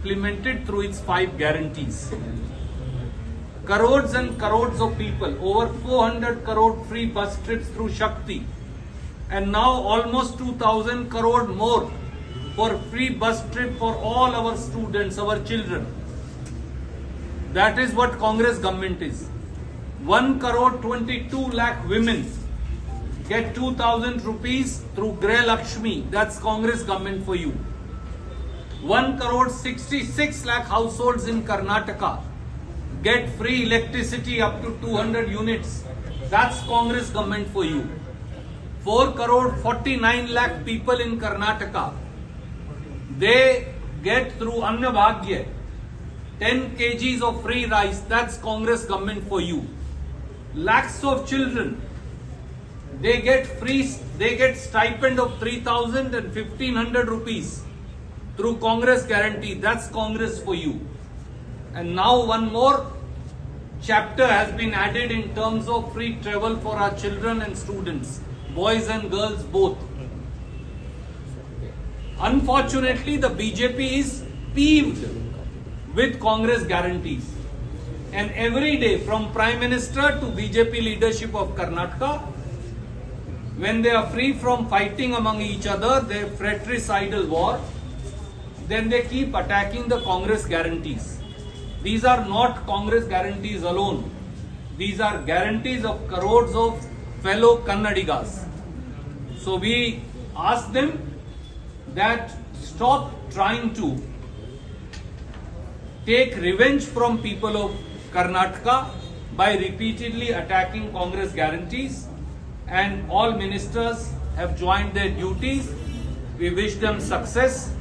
implemented through its 5 guarantees. Crores and crores of people, over 400 crore free bus trips through Shakti, and now almost 2,000 crore more for free bus trip for all our students, our children. That is what Congress government is. 1 crore 22 lakh women get 2,000 rupees through Greh Lakshmi. That's Congress government for you. 1 crore 66 lakh households in Karnataka get free electricity up to 200 units. That's Congress government for you. 4 crore 49 lakh people in Karnataka, they get through Anna Bhagya 10 kgs of free rice. That's Congress government for you. Lakhs of children, they get stipend of 3,000 and 1,500 rupees through Congress guarantee. That's Congress for you. And now one more chapter has been added in terms of free travel for our children and students, boys and girls both. Unfortunately, the BJP is peeved with Congress guarantees. And every day, from Prime Minister to BJP leadership of Karnataka, when they are free from fighting among each other, their fratricidal war, then they keep attacking the Congress guarantees. These are not Congress guarantees alone. These are guarantees of crores of fellow Kannadigas. So we ask them that stop trying to take revenge from people of Karnataka by repeatedly attacking Congress guarantees, and all ministers have joined their duties. We wish them success.